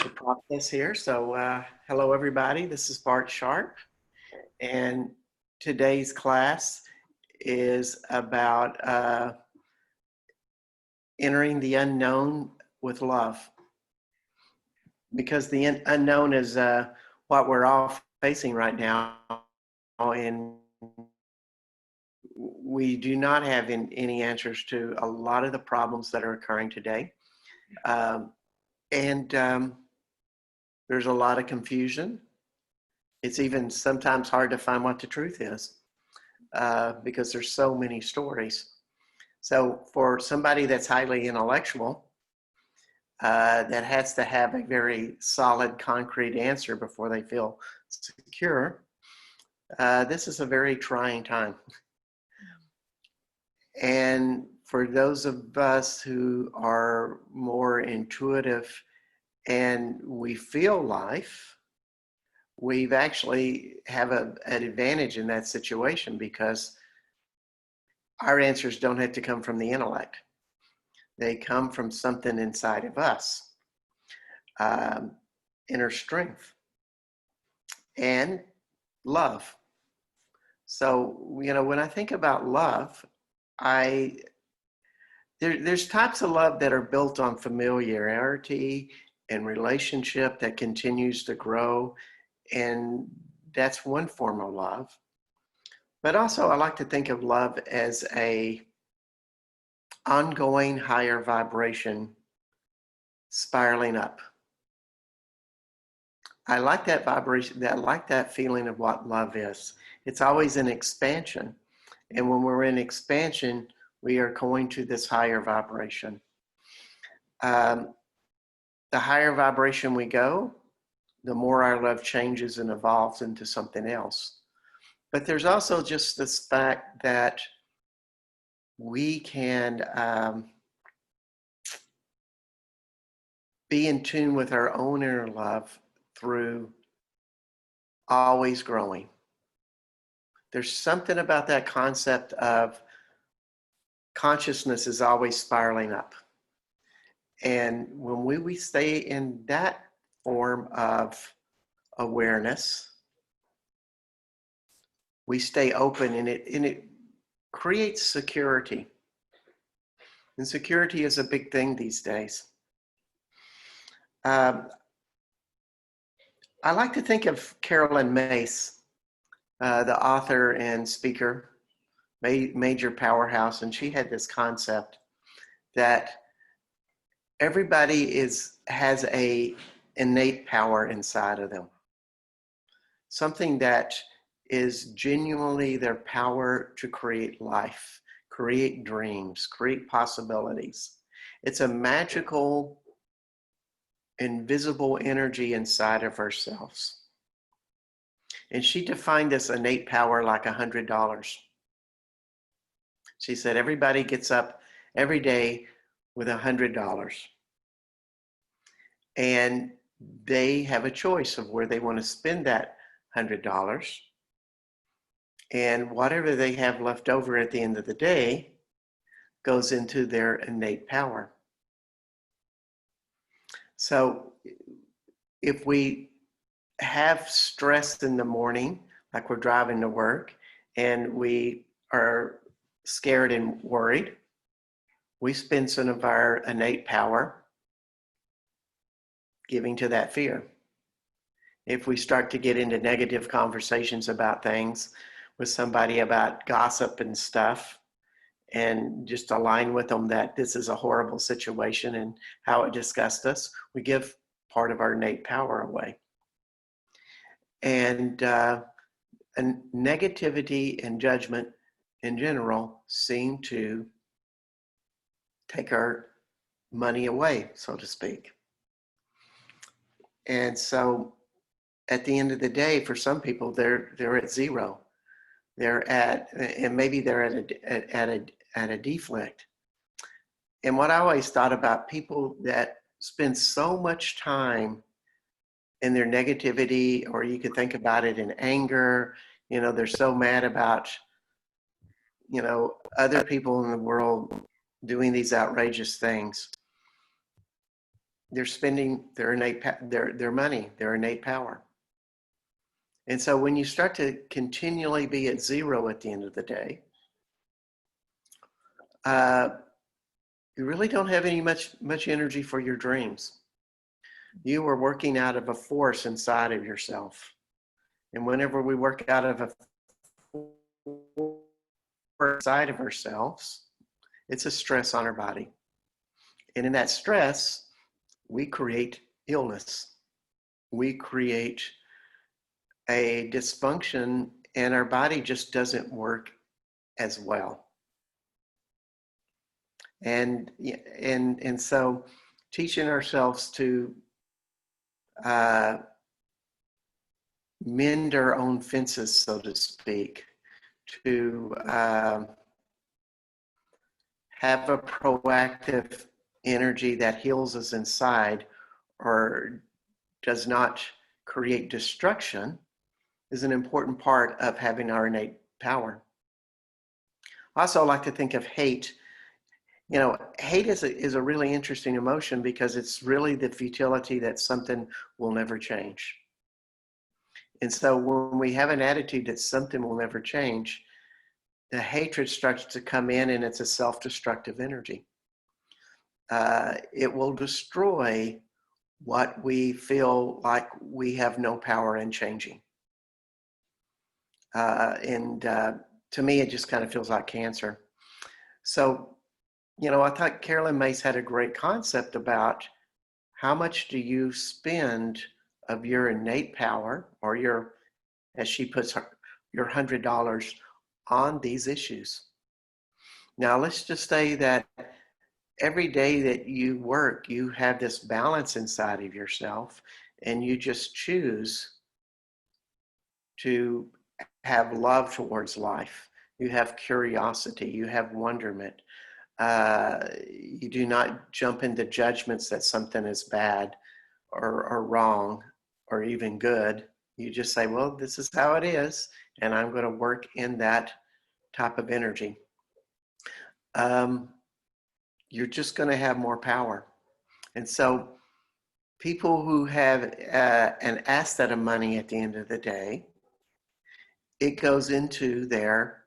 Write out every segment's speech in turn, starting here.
the process here. Hello everybody. This is Bart Sharp, and today's class is about entering the unknown with love, because the unknown is what we're all facing right now, and we do not have any answers to a lot of the problems that are occurring today. And there's a lot of confusion. It's even sometimes hard to find what the truth is because there's so many stories. So for somebody that's highly intellectual, that has to have a very solid, concrete answer before they feel secure, this is a very trying time. And for those of us who are more intuitive and we feel life, we've actually have an advantage in that situation because our answers don't have to come from the intellect. They come from something inside of us, inner strength and love. So, when I think about love, there's types of love that are built on familiarity and relationship that continues to grow. And that's one form of love. But also I like to think of love as a ongoing higher vibration spiraling up. I like that vibration, I like that feeling of what love is. It's always an expansion. And when we're in expansion, we are going to this higher vibration. The higher vibration we go, the more our love changes and evolves into something else. But there's also just this fact that we can be in tune with our own inner love through always growing. There's something about that concept of consciousness is always spiraling up. And when we stay in that form of awareness, we stay open, and it creates security. And security is a big thing these days. I like to think of Carolyn Mace, the author and speaker, major powerhouse, and she had this concept that everybody has a innate power inside of them, something that is genuinely their power to create life, create dreams, create possibilities. It's a magical, invisible energy inside of ourselves. And she defined this innate power like $100. She said everybody gets up every day with $100. And they have a choice of where they want to spend that $100. And whatever they have left over at the end of the day goes into their innate power. So if we have stress in the morning, like we're driving to work, and we are scared and worried, we spend some of our innate power giving to that fear. If we start to get into negative conversations about things with somebody about gossip and stuff, and just align with them that this is a horrible situation and how it disgusts us, we give part of our innate power away. And negativity and judgment in general seem to take our money away, so to speak. And so at the end of the day, for some people, they're at zero. And maybe they're at a deflect. And what I always thought about people that spend so much time in their negativity, or you could think about it in anger, they're so mad about, other people in the world doing these outrageous things. they're spending their their money, their innate power. And so when you start to continually be at zero at the end of the day, you really don't have any much energy for your dreams. You are working out of a force inside of yourself. And whenever we work out of a force inside of ourselves, it's a stress on our body. And in that stress, we create illness. We create a dysfunction, and our body just doesn't work as well. And so teaching ourselves to mend our own fences, so to speak, to have a proactive energy that heals us inside or does not create destruction is an important part of having our innate power. I also like to think of hate. You know, hate is a really interesting emotion because it's really the futility that something will never change. And so when we have an attitude that something will never change, the hatred starts to come in, and it's a self-destructive energy. It will destroy what we feel like we have no power in changing. To me, it just kind of feels like cancer. So, you know, I thought Carolyn Myss had a great concept about how much do you spend of your innate power, or your, as she puts her, your $100 on these issues. Now, let's just say that every day that you work, you have this balance inside of yourself, and you just choose to have love towards life. You have curiosity, you have wonderment. You do not jump into judgments that something is bad or wrong or even good. You just say, well, this is how it is, and I'm going to work in that type of energy. You're just going to have more power. And so people who have an asset of money at the end of the day, it goes into their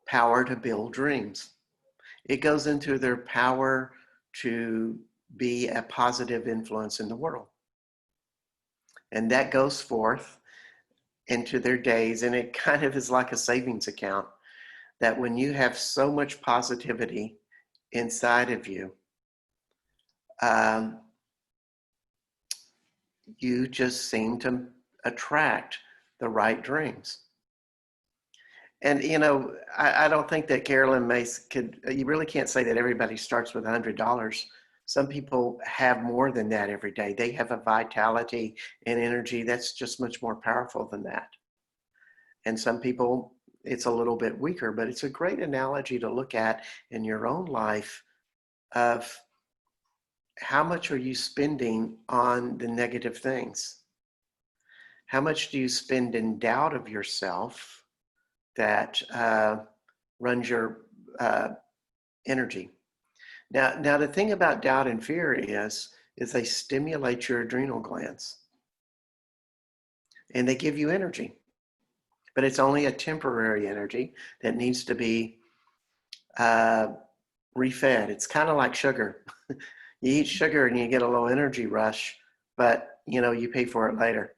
power to build dreams. It goes into their power to be a positive influence in the world. And that goes forth into their days, and it kind of is like a savings account, that when you have so much positivity inside of you, you just seem to attract the right dreams. And, you know, I don't think that Carolyn Myss could, you really can't say that everybody starts with $100. Some people have more than that every day. They have a vitality and energy that's just much more powerful than that. And some people, it's a little bit weaker, but it's a great analogy to look at in your own life of how much are you spending on the negative things? How much do you spend in doubt of yourself that runs your energy? Now, the thing about doubt and fear is they stimulate your adrenal glands, and they give you energy, but it's only a temporary energy that needs to be refed. It's kind of like sugar. You eat sugar and you get a low energy rush, but you know, you pay for it later.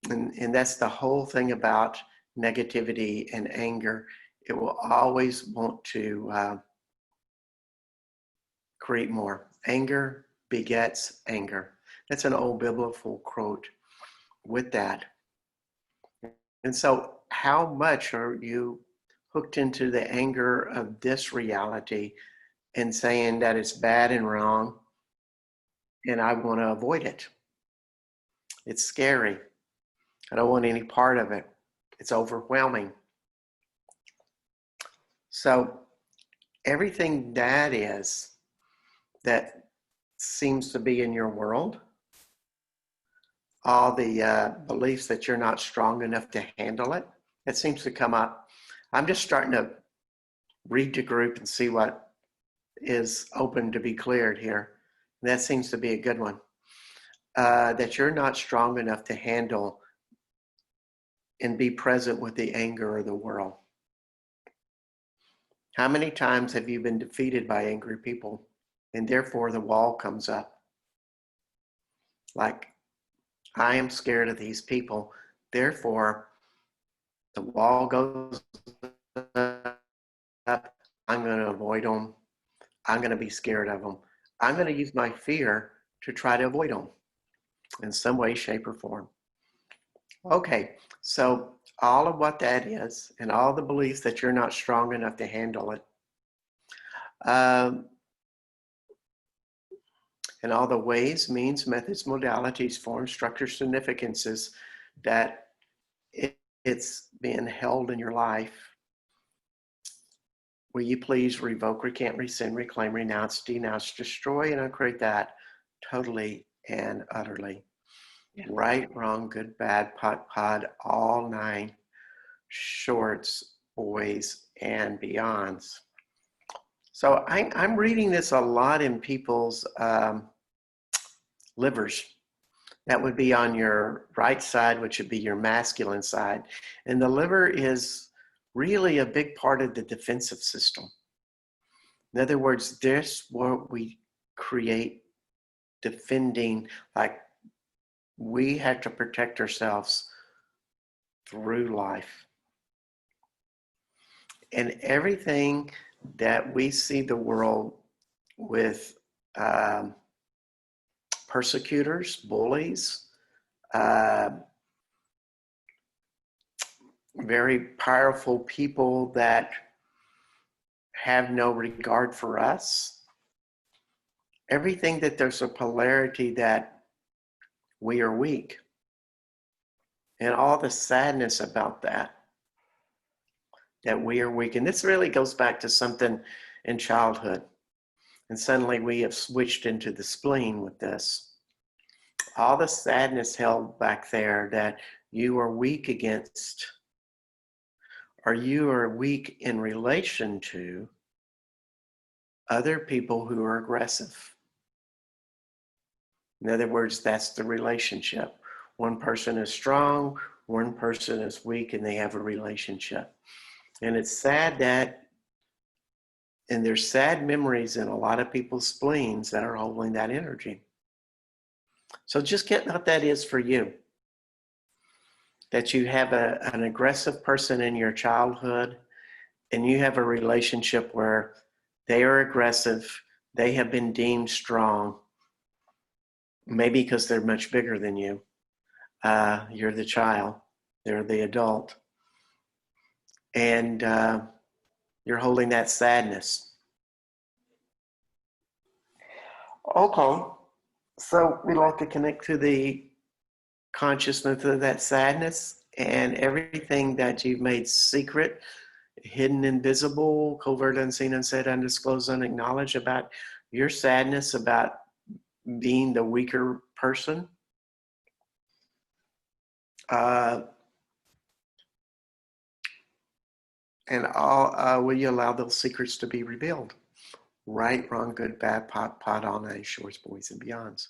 And that's the whole thing about negativity and anger. It will always want to create more. Anger begets anger. That's an old biblical quote with that. And so how much are you hooked into the anger of this reality and saying that it's bad and wrong, and I want to avoid it? It's scary. I don't want any part of it. It's overwhelming. So everything that seems to be in your world, all the beliefs that you're not strong enough to handle it, it seems to come up. I'm just starting to read the group and see what is open to be cleared here. And that seems to be a good one. that you're not strong enough to handle and be present with the anger of the world. How many times have you been defeated by angry people and therefore the wall comes up? Like, I am scared of these people, therefore the wall goes up. I'm going to avoid them. I'm going to be scared of them. I'm going to use my fear to try to avoid them in some way, shape, or form. Okay, so all of what that is and all the beliefs that you're not strong enough to handle it, and all the ways, means, methods, modalities, forms, structures, significances that it's being held in your life. Will you please revoke, recant, rescind, reclaim, renounce, denounce, destroy, and uncreate that totally and utterly? Yeah. Right, wrong, good, bad, pod, all 9 shorts, boys, and beyonds. So I'm reading this a lot in people's livers. That would be on your right side, which would be your masculine side. And the liver is really a big part of the defensive system. In other words, this what we create defending, like we have to protect ourselves through life. And everything that we see the world with persecutors, bullies, very powerful people that have no regard for us. Everything that there's a polarity that we are weak. And all the sadness about that we are weak. And this really goes back to something in childhood. And suddenly we have switched into the spleen with this. All the sadness held back there that you are weak against, or you are weak in relation to other people who are aggressive. In other words, that's the relationship. One person is strong, one person is weak, and they have a relationship. And it's sad that, and there's sad memories in a lot of people's spleens that are holding that energy. So just get what that is for you. That you have an aggressive person in your childhood, and you have a relationship where they are aggressive, they have been deemed strong, maybe because they're much bigger than you. You're the child, they're the adult. And you're holding that sadness. Okay, so we like to connect to the consciousness of that sadness and everything that you've made secret, hidden, invisible, covert, unseen, unsaid, undisclosed, unacknowledged about your sadness, about being the weaker person. And will you allow those secrets to be revealed? Right, wrong, good, bad, pot, all 9 shorts, boys, and beyonds.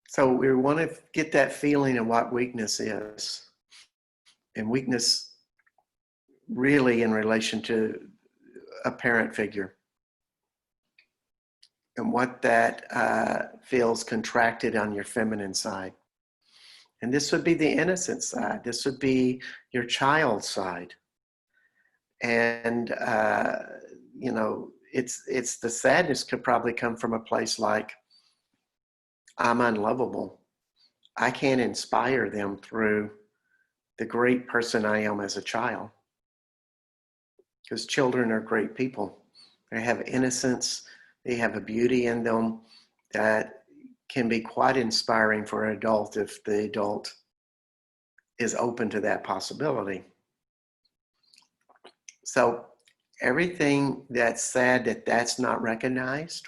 So we want to get that feeling of what weakness is. And weakness really in relation to a parent figure. And what that feels contracted on your feminine side. And this would be the innocent side. This would be your child side. And, you know, it's the sadness could probably come from a place like, I'm unlovable. I can't inspire them through the great person I am as a child. Because children are great people. They have innocence. They have a beauty in them that can be quite inspiring for an adult if the adult is open to that possibility. So everything that's sad that's not recognized,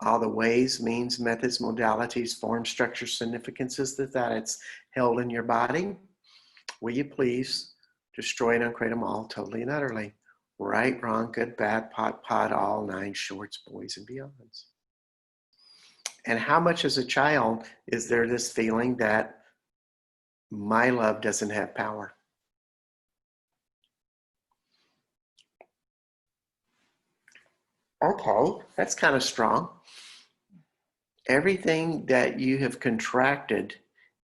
all the ways, means, methods, modalities, forms, structures, significances that it's held in your body, will you please destroy and uncreate them all totally and utterly? Right, wrong, good, bad, pot, all 9 shorts, boys, and beyonds. And how much as a child is there this feeling that my love doesn't have power? Okay, that's kind of strong. Everything that you have contracted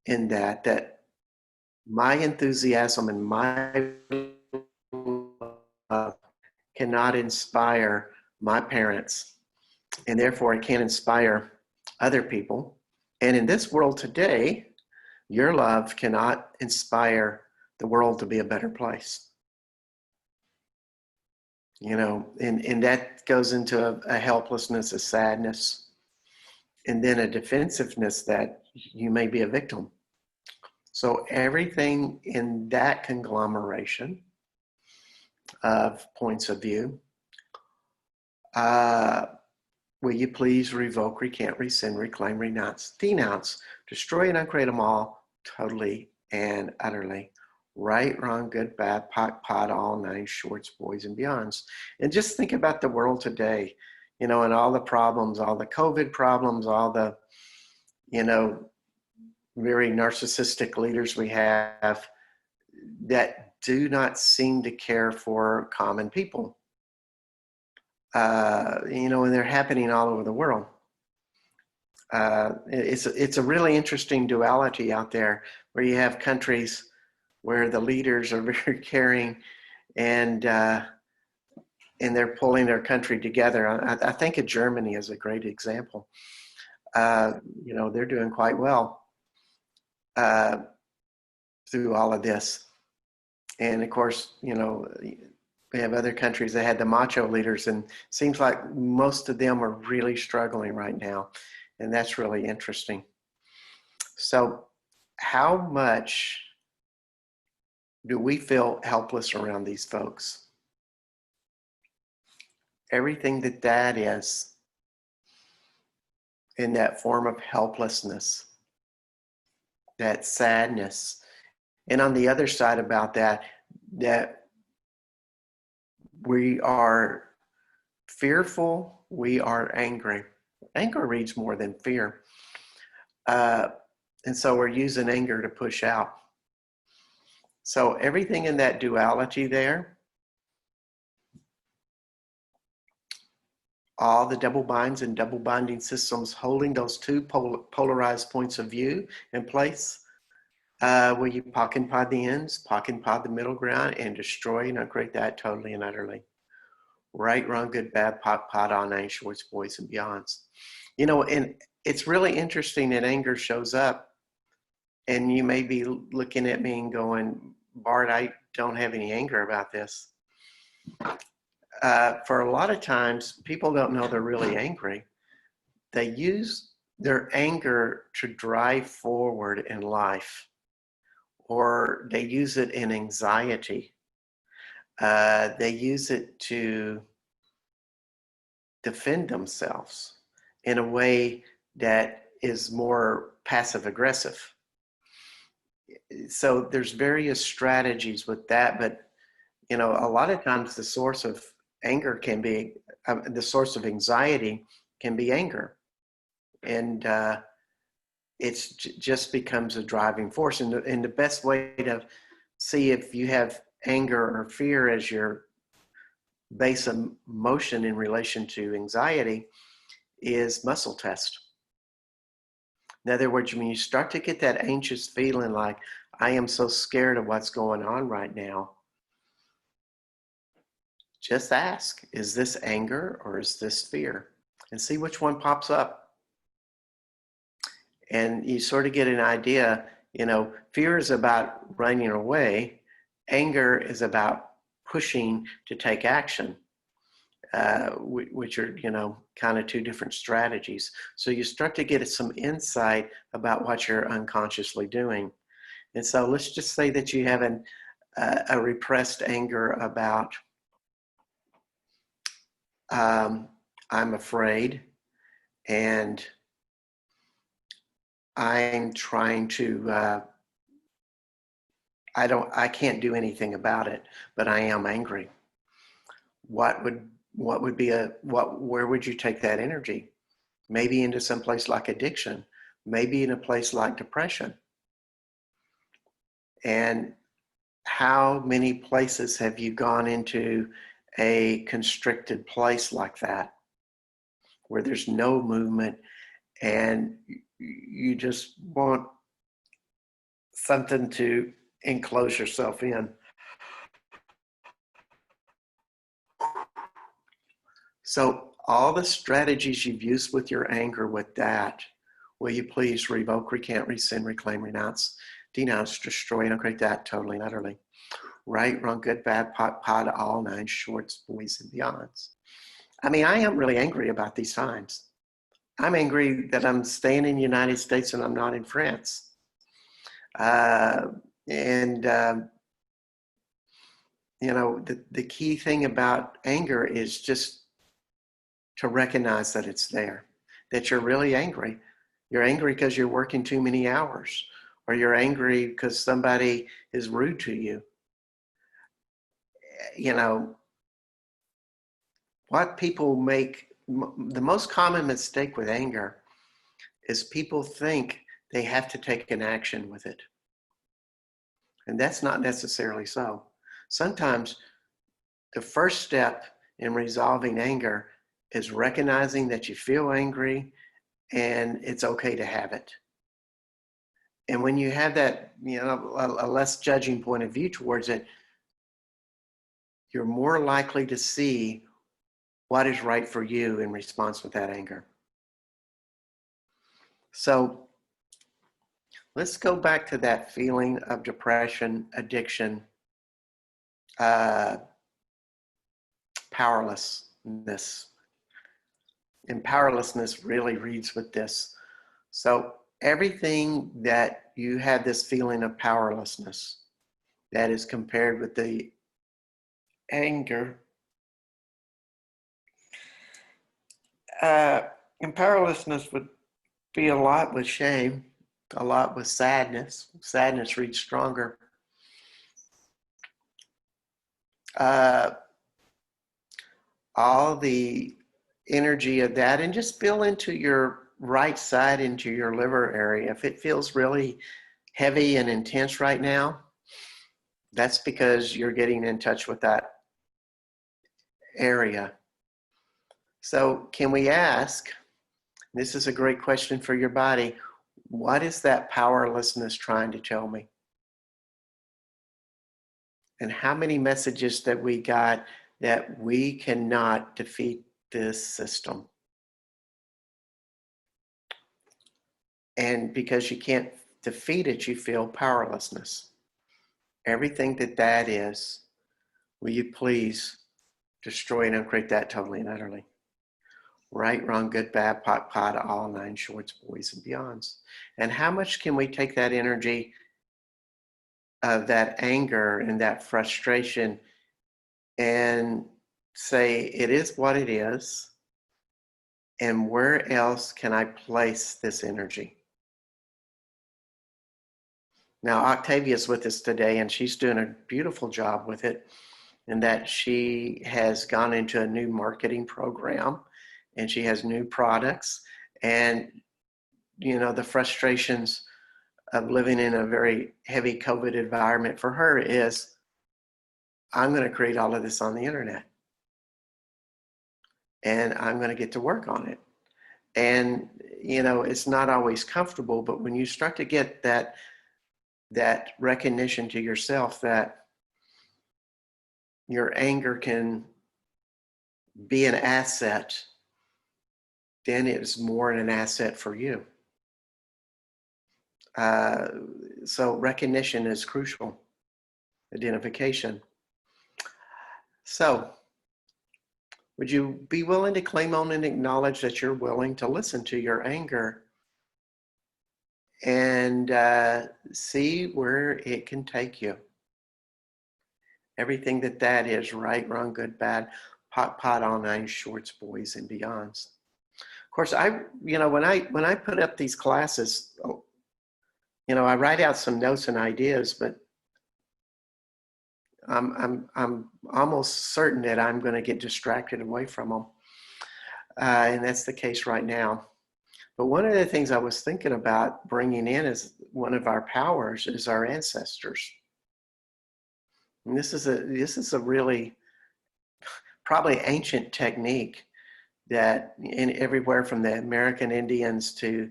in that my enthusiasm and my love cannot inspire my parents, and therefore I can't inspire other people. And in this world today, your love cannot inspire the world to be a better place. And that goes into a helplessness, a sadness, and then a defensiveness that you may be a victim. So everything in that conglomeration of points of view, uh, will you please revoke, recant, rescind, reclaim, renounce, denounce, destroy and uncreate them all totally and utterly. Right, wrong, good, bad, pot, all nine shorts, boys, and beyonds. And just think about the world today, and all the problems, all the COVID problems, all the, very narcissistic leaders we have that do not seem to care for common people. And they're happening all over the world. It's a really interesting duality out there where you have countries where the leaders are very caring and they're pulling their country together. I think of Germany as a great example. They're doing quite well through all of this. And of course, we have other countries that had the macho leaders, and seems like most of them are really struggling right now. And that's really interesting. So how much do we feel helpless around these folks? Everything that is in that form of helplessness, that sadness. And on the other side about that we are fearful, we are angry. Anger reads more than fear. And so we're using anger to push out. So everything in that duality there, all the double binds and double binding systems holding those two polarized points of view in place, where you pock and pod the ends, pock and pod the middle ground, and destroy and uncreate that totally and utterly. Right, wrong, good, bad, pot, all nine shorts, boys, and beyonds. And it's really interesting that anger shows up, and you may be looking at me and going, Bart, I don't have any anger about this. For a lot of times, people don't know they're really angry. They use their anger to drive forward in life, or they use it in anxiety. They use it to defend themselves in a way that is more passive aggressive. So there's various strategies with that, but a lot of times the source of anger can be the source of anxiety can be anger, and it just becomes a driving force. And the best way to see if you have anger or fear as your base of motion in relation to anxiety is muscle test. In other words, when you start to get that anxious feeling like, I am so scared of what's going on right now, just ask, is this anger or is this fear? And see which one pops up. And you sort of get an idea, fear is about running away. Anger is about pushing to take action, which are, kind of two different strategies. So you start to get some insight about what you're unconsciously doing. And so let's just say that you have a repressed anger about, I'm afraid, and I'm trying to, I can't do anything about it, but I am angry. Where would you take that energy? maybe into some place like addiction, maybe in a place like depression. And how many places have you gone into a constricted place like that, where there's no movement and you just want something to enclose yourself in? So all the strategies you've used with your anger with that, will you please revoke, recant, rescind, reclaim, renounce, denounce, destroy, and uncreate that totally and utterly. Right, wrong, good, bad, pot, all nine shorts, boys, and beyonds. I mean, I am really angry about these times. I'm angry that I'm staying in the United States and I'm not in France. And you know, the key thing about anger is just to recognize that it's there, that you're really angry. You're angry because you're working too many hours, or you're angry because somebody is rude to you. You know, what people make, the most common mistake with anger is people think they have to take an action with it. And that's not necessarily so. Sometimes the first step in resolving anger is recognizing that you feel angry and it's okay to have it. And when you have that, you know, a less judging point of view towards it, you're more likely to see what is right for you in response with that anger. So let's go back to that feeling of depression, addiction, powerlessness. And powerlessness really reads with this. So everything that you have this feeling of powerlessness, that is compared with the anger. And powerlessness would be a lot with shame, a lot with sadness. Sadness reads stronger. All the energy of that, and just feel into your right side, into your liver area. If it feels really heavy and intense right now, that's because you're getting in touch with that area. So can we ask, this is a great question for your body, what is that powerlessness trying to tell me? And how many messages that we got that we cannot defeat this system? And because you can't defeat it, you feel powerlessness. Everything that is, will you please destroy and uncreate that totally and utterly? Right, wrong, good, bad, pot, all nine shorts, boys, and beyonds. And how much can we take that energy of that anger and that frustration and say, it is what it is, and where else can I place this energy? Now, Octavia's with us today, and she's doing a beautiful job with it, in that she has gone into a new marketing program, and she has new products. And, you know, the frustrations of living in a very heavy COVID environment for her is, I'm going to create all of this on the internet, and I'm going to get to work on it. And, you know, it's not always comfortable, but when you start to get that recognition to yourself that your anger can be an asset, then it is more an asset for you. So recognition is crucial, identification. So would you be willing to claim on and acknowledge that you're willing to listen to your anger and see where it can take you? Everything that is, right, wrong, good, bad, pot, all nine shorts, boys, and beyonds. Of course, you know, when I put up these classes, you know, I write out some notes and ideas, but I'm almost certain that I'm going to get distracted away from them, and that's the case right now. But one of the things I was thinking about bringing in as one of our powers is our ancestors. And this is a really probably ancient technique that in everywhere from the American Indians to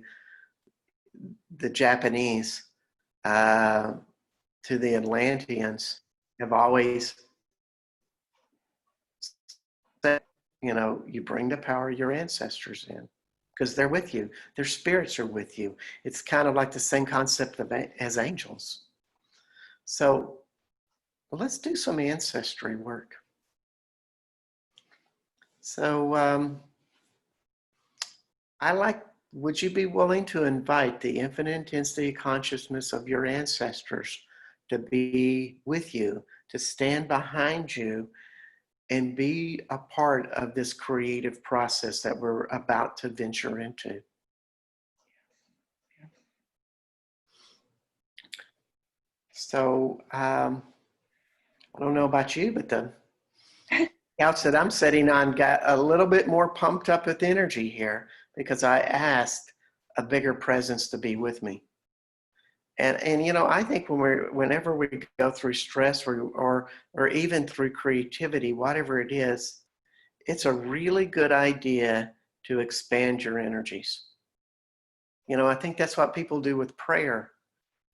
the Japanese uh, to the Atlanteans have always said, you bring the power of your ancestors in because they're with you. Their spirits are with you. It's kind of like the same concept as angels. So let's do some ancestry work. So would you be willing to invite the infinite intensity consciousness of your ancestors to be with you, to stand behind you, and be a part of this creative process that we're about to venture into? So I don't know about you, but the couch that I'm sitting on got a little bit more pumped up with energy here because I asked a bigger presence to be with me. And I think whenever we go through stress or even through creativity, whatever it is, it's a really good idea to expand your energies. I think that's what people do with prayer.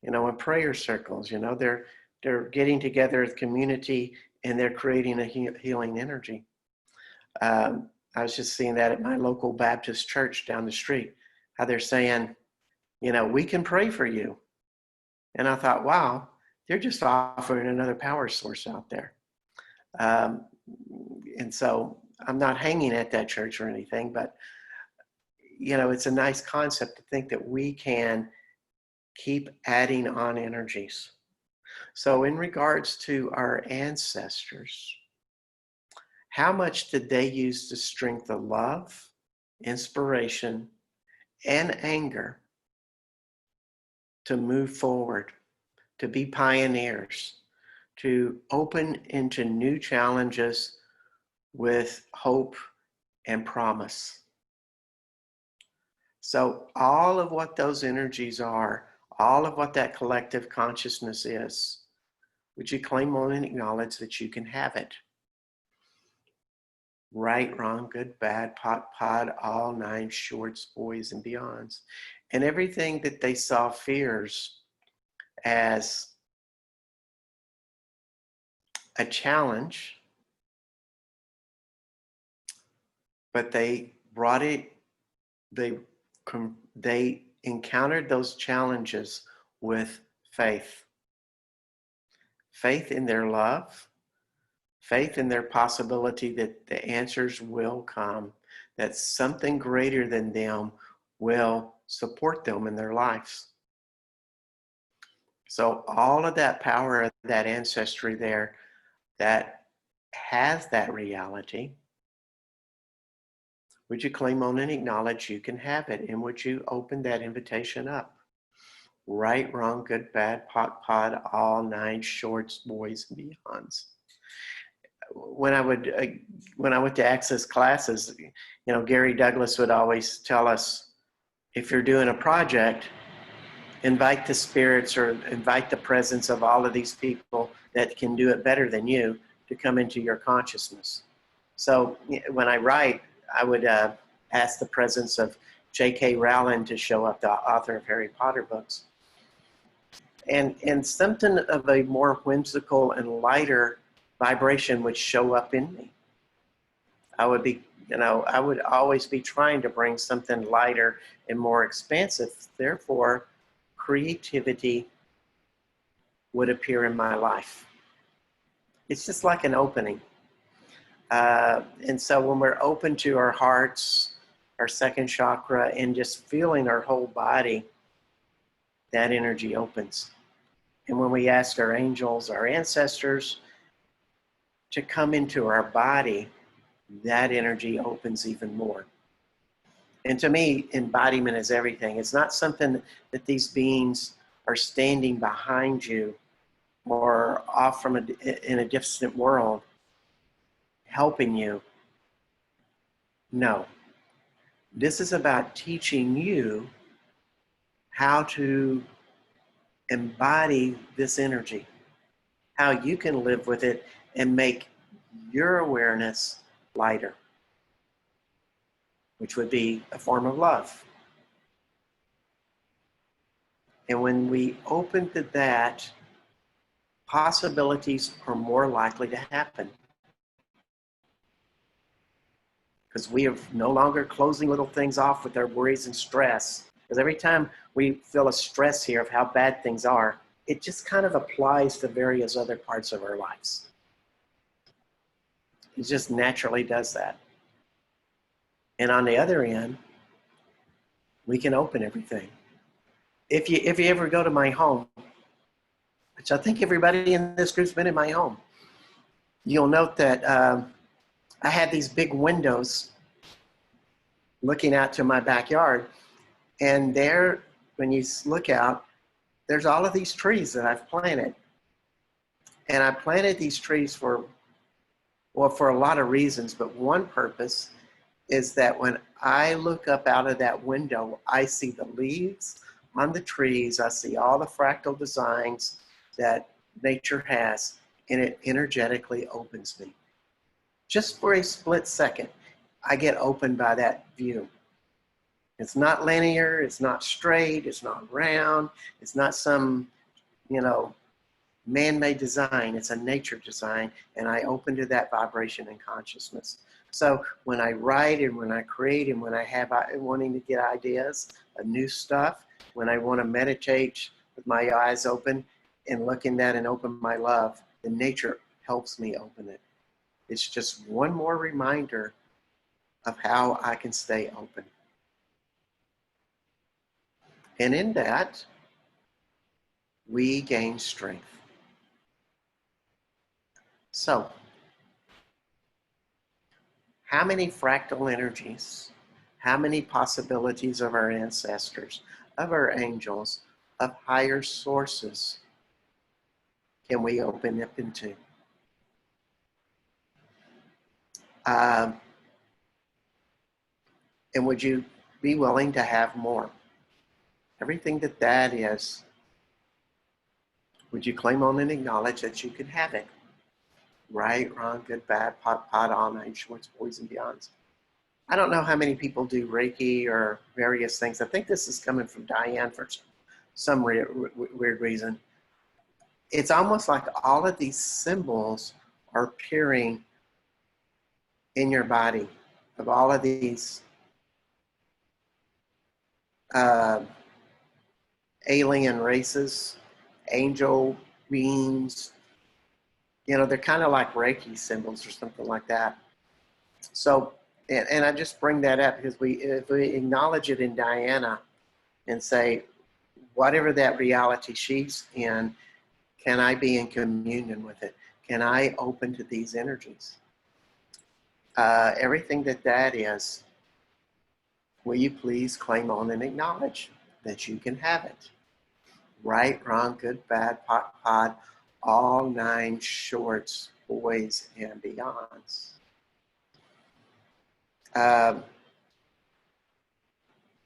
In prayer circles, they're getting together as a community and they're creating a healing energy. I was just seeing that at my local Baptist church down the street, how they're saying, we can pray for you. And I thought, wow, they're just offering another power source out there. And so I'm not hanging at that church or anything, but, it's a nice concept to think that we can keep adding on energies. So in regards to our ancestors, how much did they use the strength of love, inspiration, and anger to move forward, to be pioneers, to open into new challenges with hope and promise? So all of what those energies are, all of what that collective consciousness is, would you claim on and acknowledge that you can have it? Right, wrong, good, bad, pod, all 9 shorts, boys, and beyonds. And everything that they saw fears as a challenge, but they brought it, they encountered those challenges with faith. Faith in their love, faith in their possibility that the answers will come, that something greater than them will support them in their lives. So all of that power of that ancestry there that has that reality, would you claim on and acknowledge you can have it? And would you open that invitation up? Right, wrong, good, bad, pod, all 9 shorts, boys, and beyonds. When I went to Access classes, Gary Douglas would always tell us, if you're doing a project, invite the spirits or invite the presence of all of these people that can do it better than you to come into your consciousness. So when I write, I would ask the presence of J.K. Rowling to show up, the author of Harry Potter books. And something of a more whimsical and lighter vibration would show up in me. I would always be trying to bring something lighter and more expansive. Therefore, creativity would appear in my life. It's just like an opening. And so when we're open to our hearts, our second chakra, and just feeling our whole body, that energy opens. And when we ask our angels, our ancestors, to come into our body, that energy opens even more. And to me, embodiment is everything. It's not something that these beings are standing behind you or off in a distant world helping you. No. This is about teaching you how to embody this energy, how you can live with it and make your awareness lighter, which would be a form of love. And when we open to that, possibilities are more likely to happen because we are no longer closing little things off with our worries and stress. Because every time we feel a stress here of how bad things are, it just kind of applies to various other parts of our lives. It just naturally does that. And on the other end, we can open everything. If you ever go to my home, which I think everybody in this group's been in my home, you'll note that I have these big windows looking out to my backyard. And there, when you look out, there's all of these trees that I've planted. And I planted these trees for a lot of reasons, but one purpose is that when I look up out of that window, I see the leaves on the trees, I see all the fractal designs that nature has, and it energetically opens me. Just for a split second, I get opened by that view. It's not linear, it's not straight, it's not round, it's not some, man-made design. It's a nature design, and I open to that vibration and consciousness. So when I write and when I create and when I have wanting to get ideas of new stuff, when I want to meditate with my eyes open and look in that and open my love, the nature helps me open it. It's just one more reminder of how I can stay open. And in that, we gain strength. So, how many fractal energies, how many possibilities of our ancestors, of our angels, of higher sources can we open up into? And would you be willing to have more? Everything that is, would you claim on and acknowledge that you can have it? Right, wrong, good, bad, pot, all nine shorts, boys and beyonds. I don't know how many people do Reiki or various things. I think this is coming from Diane for some weird reason. It's almost like all of these symbols are appearing in your body of all of these alien races, angel beings. They're kind of like Reiki symbols or something like that. So, and I just bring that up because if we acknowledge it in Diana and say, whatever that reality she's in, can I be in communion with it? Can I open to these energies? Everything that is, will you please claim on and acknowledge that you can have it? Right, wrong, good, bad, pod, all nine shorts, boys and beyonds.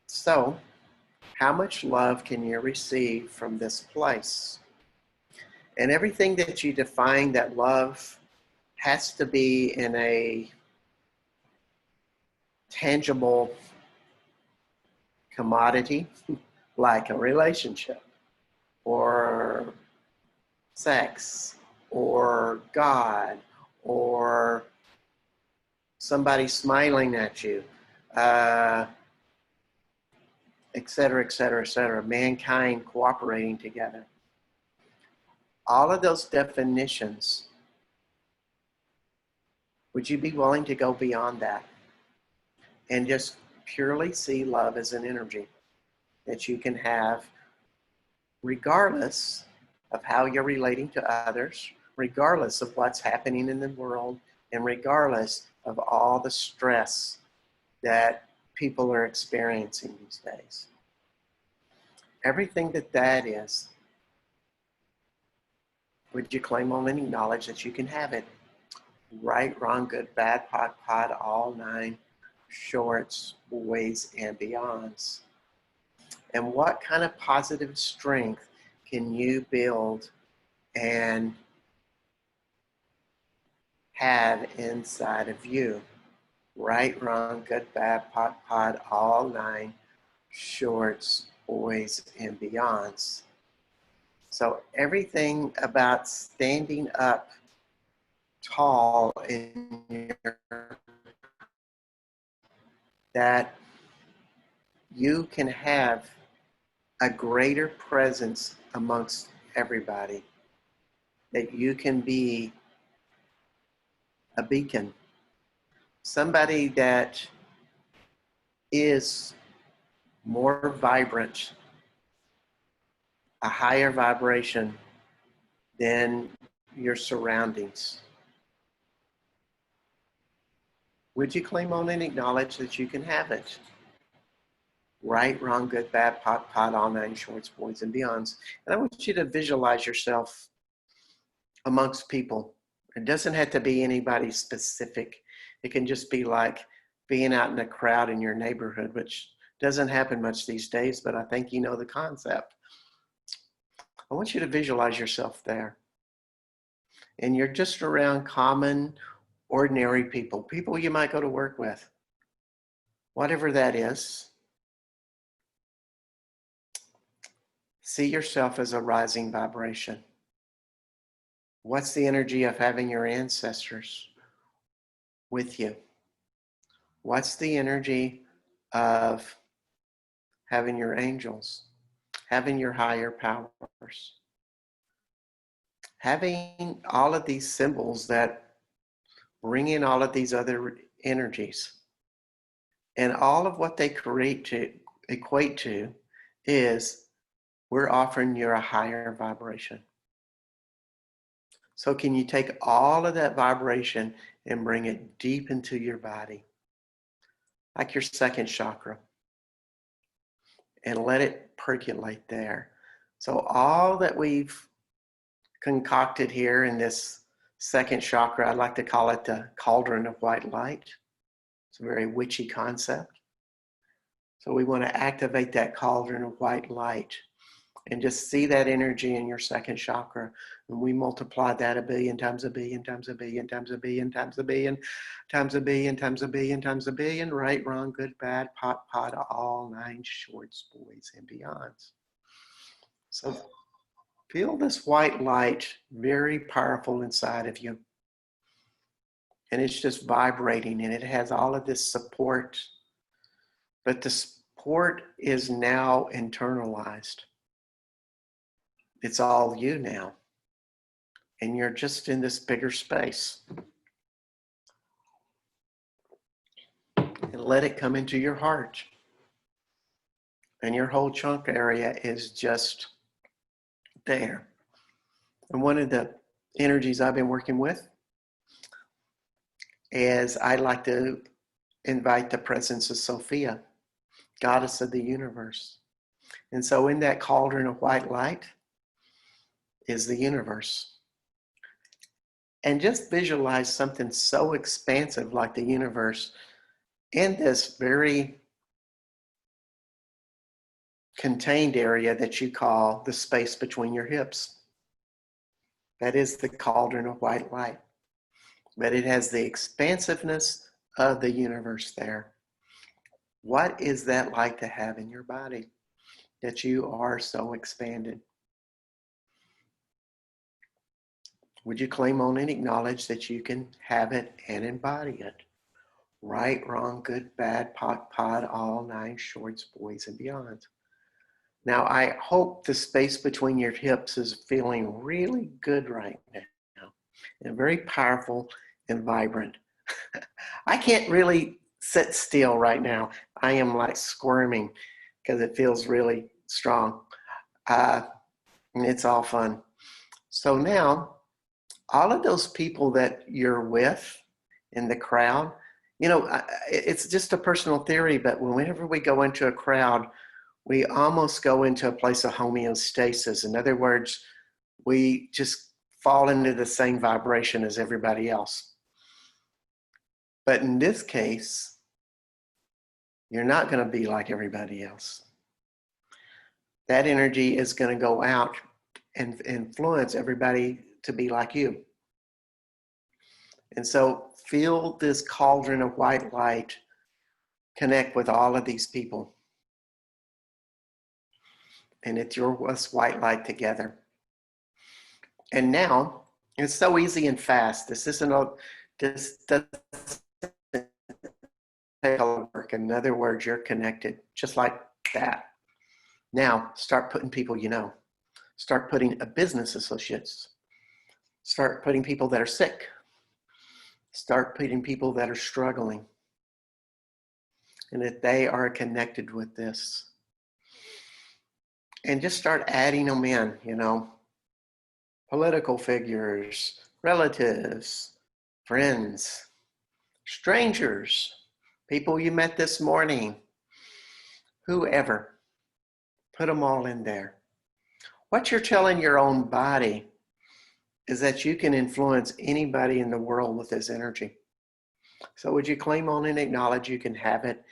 So, how much love can you receive from this place? And everything that you define that love has to be in a tangible commodity, like a relationship, or sex, or God, or somebody smiling at you, et cetera, et cetera, et cetera, mankind cooperating together. All of those definitions, would you be willing to go beyond that and just purely see love as an energy that you can have regardless of how you're relating to others, regardless of what's happening in the world, and regardless of all the stress that people are experiencing these days? Everything that is, would you claim on any knowledge that you can have it? Right, wrong, good, bad, pot, all nine shorts, boys, and beyonds. And what kind of positive strength can you build and have inside of you? Right, wrong, good, bad, pot, pod, all nine, shorts, boys, and beyonds. So everything about standing up tall in your, that you can have a greater presence amongst everybody, that you can be a beacon, somebody that is more vibrant, a higher vibration than your surroundings. Would you claim on and acknowledge that you can have it? Right, wrong, good, bad, pot, pot, all nine shorts, boys, and beyonds. And I want you to visualize yourself amongst people. It doesn't have to be anybody specific. It can just be like being out in a crowd in your neighborhood, which doesn't happen much these days, but I think you know the concept. I want you to visualize yourself there. And you're just around common, ordinary people, people you might go to work with, whatever that is. See yourself as a rising vibration. What's the energy of having your ancestors with you? What's the energy of having your angels, having your higher powers, having all of these symbols that bring in all of these other energies? And all of what they equate to is we're offering you a higher vibration. So can you take all of that vibration and bring it deep into your body, like your second chakra, and let it percolate there? So all that we've concocted here in this second chakra, I like to call it the cauldron of white light. It's a very witchy concept. So we want to activate that cauldron of white light and just see that energy in your second chakra. And we multiply that a billion times a billion times a billion times a billion times a billion times a billion times a billion times a billion, right, wrong, good, bad, pot, pot, all nine shorts, boys, and beyonds. So feel this white light very powerful inside of you. And it's just vibrating, and it has all of this support. But the support is now internalized. It's all you now. And you're just in this bigger space. And let it come into your heart. And your whole chunk area is just there. And one of the energies I've been working with is I like to invite the presence of Sophia, goddess of the universe. And so in that cauldron of white light is the universe. And just visualize something so expansive like the universe in this very contained area that you call the space between your hips. That is the cauldron of white light. But it has the expansiveness of the universe there. What is that like to have in your body, that you are so expanded? Would you claim on and acknowledge that you can have it and embody it? Right, wrong, good, bad, pot, pod, all nine shorts, boys, and beyond. Now, I hope the space between your hips is feeling really good right now, and very powerful and vibrant. I can't really sit still right now. I am like squirming because it feels really strong. It's all fun. So now, all of those people that you're with in the crowd, you know, it's just a personal theory, but whenever we go into a crowd, we almost go into a place of homeostasis. In other words, we just fall into the same vibration as everybody else. But in this case, You're not going to be like everybody else. That energy is going to go out and influence everybody to be like you. And so feel this cauldron of white light connect with all of these people. And it's your white light together. And now it's so easy and fast. This doesn't take a lot of work. In other words, you're connected just like that. Now start putting people you know. Start putting business associates. Start putting people that are sick. Start putting people that are struggling. And that they are connected with this. And just start adding them in, you know. Political figures, relatives, friends, strangers, people you met this morning, whoever. Put them all in there. What you're telling your own body is that you can influence anybody in the world with this energy. So would you claim on and acknowledge you can have it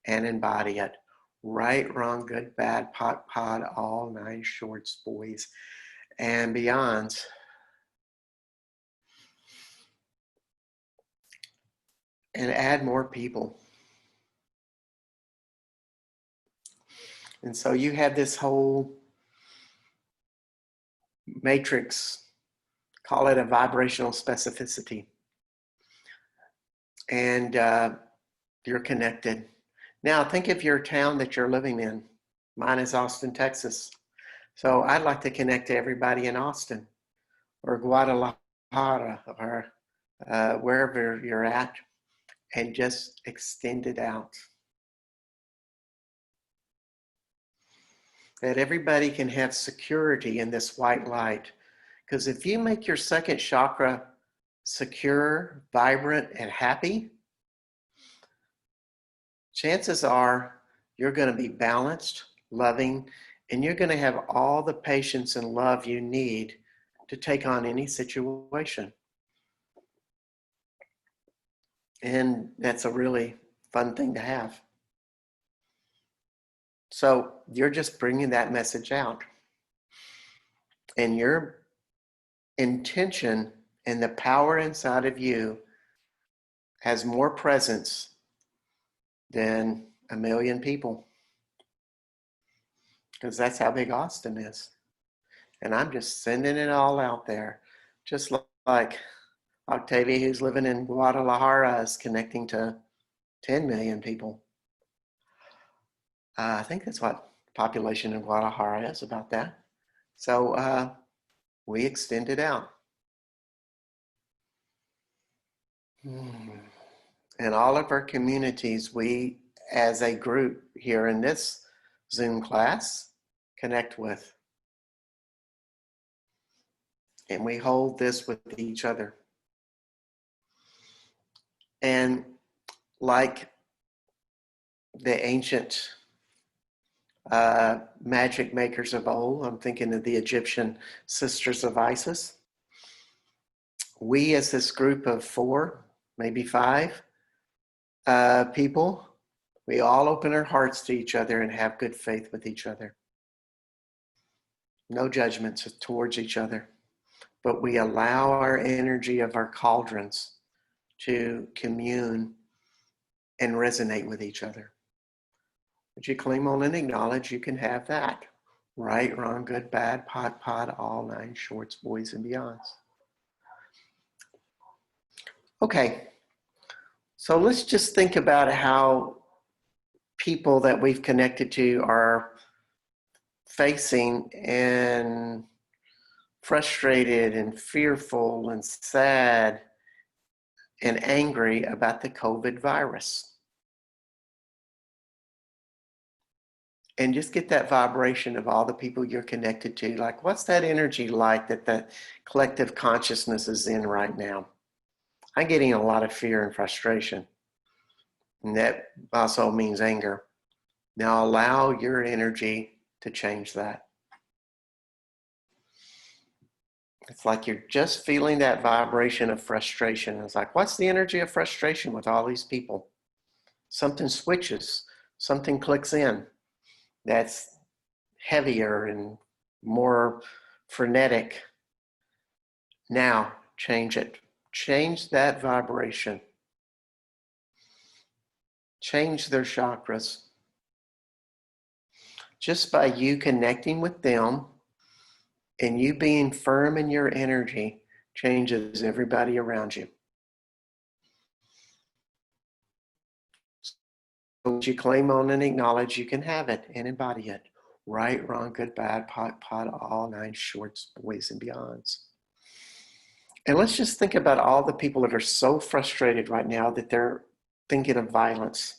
and embody it? Right, wrong, good, bad, pot, pod, all 9 shorts, boys, and beyonds. And add more people. And so you have this whole matrix, call it a vibrational specificity. And you're connected. Now think of your town that you're living in. Mine is Austin, Texas. So I'd like to connect to everybody in Austin or Guadalajara or wherever you're at, and just extend it out. That everybody can have security in this white light. Because if you make your second chakra secure, vibrant, and happy, chances are you're going to be balanced, loving, and you're going to have all the patience and love you need to take on any situation. And that's a really fun thing to have. So you're just bringing that message out. And your intention and the power inside of you has more presence than 1 million people. Because that's how big Austin is. And I'm just sending it all out there. Just like Octavia, who's living in Guadalajara, is connecting to 10 million people. I think that's what population in Guadalajara is, about that. So we extend it out. And all of our communities, we as a group here in this Zoom class connect with. And we hold this with each other. And like the ancient magic makers of old, I'm thinking of the Egyptian sisters of Isis, we as this group of 4, maybe 5 people, we all open our hearts to each other and have good faith with each other. No judgments towards each other, but we allow our energy of our cauldrons to commune and resonate with each other. Would you claim on and acknowledge you can have that? Right, wrong, good, bad, pot, pod, all 9 shorts, boys, and beyonds. Okay, so let's just think about how people that we've connected to are facing and frustrated and fearful and sad and angry about the COVID virus. And just get that vibration of all the people you're connected to. Like, what's that energy like that the collective consciousness is in right now? I'm getting a lot of fear and frustration. And that also means anger. Now allow your energy to change that. It's like you're just feeling that vibration of frustration. It's like, what's the energy of frustration with all these people? Something switches. something clicks in that's heavier and more frenetic. Now, change it. Change that vibration. Change their chakras. Just by you connecting with them and you being firm in your energy changes everybody around you. So what you claim on and acknowledge, you can have it and embody it. Right, wrong, good, bad, pot, all nine shorts, boys, and beyonds. And let's just think about all the people that are so frustrated right now that they're thinking of violence.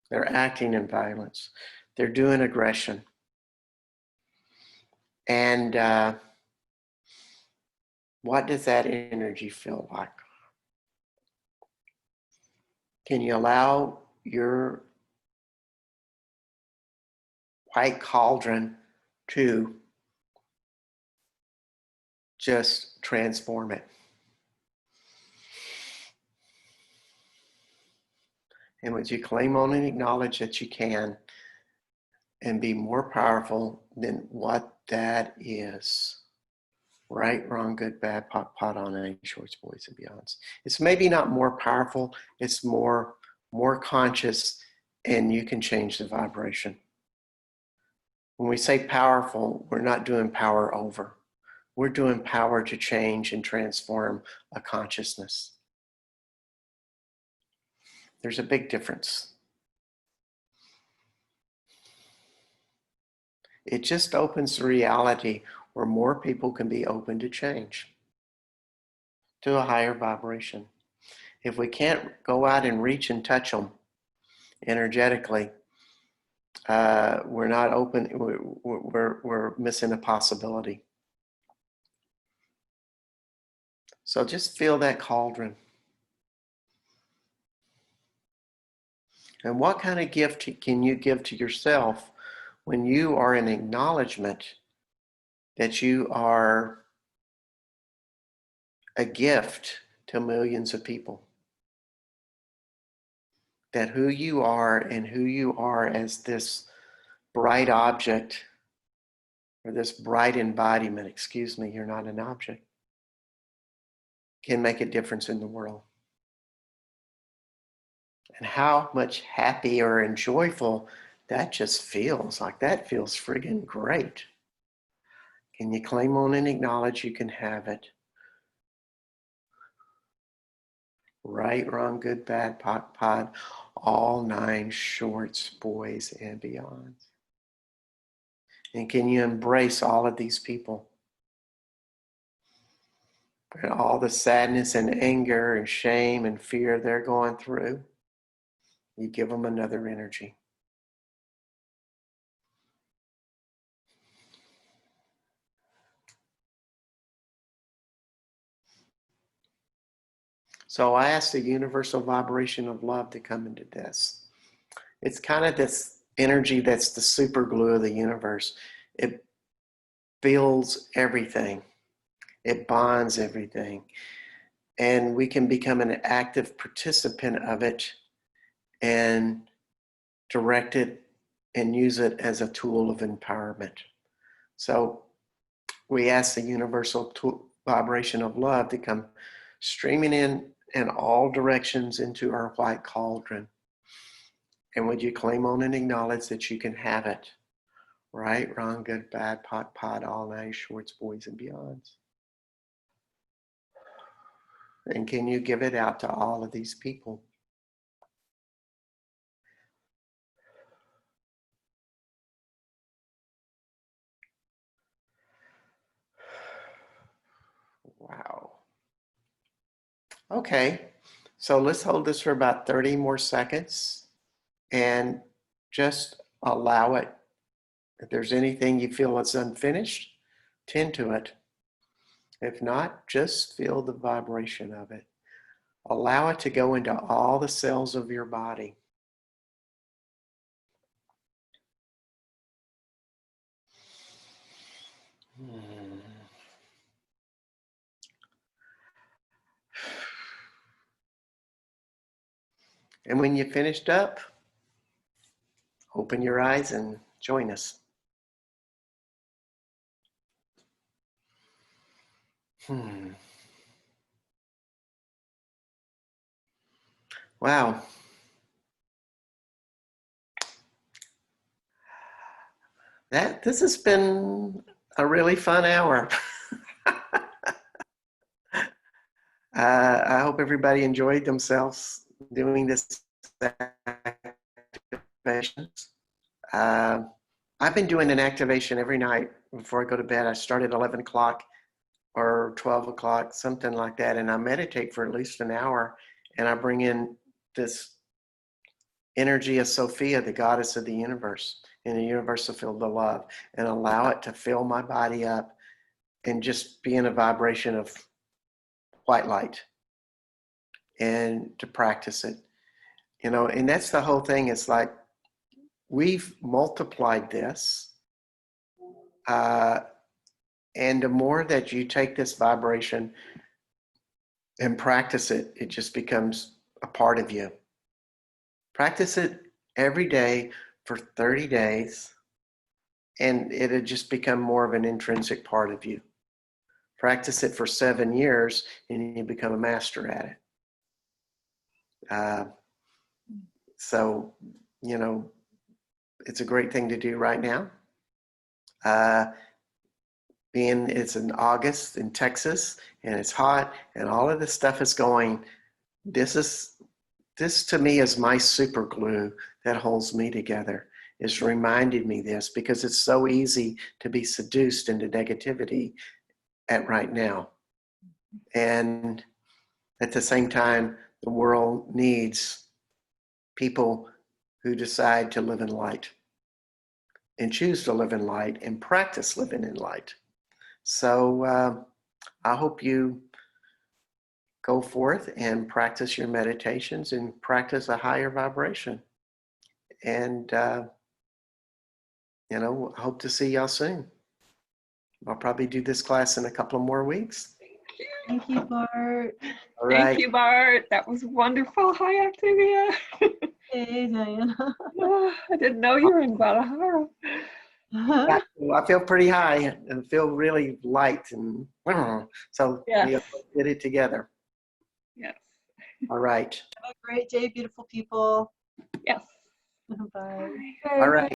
They're acting in violence. They're doing aggression. And what does that energy feel like? Can you allow your white cauldron to just transform it? And would you claim on and acknowledge that you can and be more powerful than what that is? Right, wrong, good, bad, pot on any shorts, boys, and beyonds. It's maybe not more powerful, it's more conscious, and you can change the vibration. When we say powerful, we're not doing power over. We're doing power to change and transform a consciousness. There's a big difference. It just opens the reality where more people can be open to change, to a higher vibration. If we can't go out and reach and touch them energetically, we're not open, we're missing a possibility. So just feel that cauldron. And what kind of gift can you give to yourself when you are in acknowledgement that you are a gift to millions of people? That who you are and who you are as this bright object, or this bright embodiment, excuse me, you're not an object, can make a difference in the world. And how much happier and joyful that just feels. Like that feels friggin' great. Can you claim on and acknowledge you can have it? Right, wrong, good, bad, pod, all nine shorts, boys, and beyond. And can you embrace all of these people? And all the sadness and anger and shame and fear they're going through, you give them another energy. So I ask the universal vibration of love to come into this. It's kind of this energy that's the super glue of the universe. It builds everything. It bonds everything. And we can become an active participant of it and direct it and use it as a tool of empowerment. So we ask the universal vibration of love to come streaming in all directions into our white cauldron. And would you claim on and acknowledge that you can have it? Right, wrong, good, bad, pot, all nine shorts, boys, and beyonds. And can you give it out to all of these people? Wow. Okay, so let's hold this for about 30 more seconds and just allow it. If there's anything you feel that's unfinished, tend to it. If not, just feel the vibration of it. Allow it to go into all the cells of your body. And when you finished up, open your eyes and join us. Wow. This has been a really fun hour. I hope everybody enjoyed themselves doing this activations. I've been doing an activation every night before I go to bed. I start at 11 o'clock or 12 o'clock, something like that, and I meditate for at least an hour, and I bring in this energy of Sophia, the goddess of the universe, and the universe will feel the love, and allow it to fill my body up and just be in a vibration of white light, and to practice it. And that's the whole thing. It's like we've multiplied this, and the more that you take this vibration and practice it, it just becomes a part of you. Practice it every day for 30 days, and it'll just become more of an intrinsic part of you. Practice it for 7 years, and you become a master at it. So, it's a great thing to do right now. Being it's in August in Texas, and it's hot, and all of this stuff is going, this to me is my super glue that holds me together. It's reminded me this because it's so easy to be seduced into negativity at right now. And at the same time, the world needs people who decide to live in light and choose to live in light and practice living in light. So I hope you go forth and practice your meditations and practice a higher vibration. And, I hope to see y'all soon. I'll probably do this class in a couple of more weeks. Thank you, Bart. All right. Thank you, Bart. That was wonderful. Hi, Activia. Hey, Diana. I didn't know you were in Guadalajara. Well, I feel pretty high and feel really light. And so Yes. we did it together. Yes. All right. Have a great day, beautiful people. Yes. Bye. All right.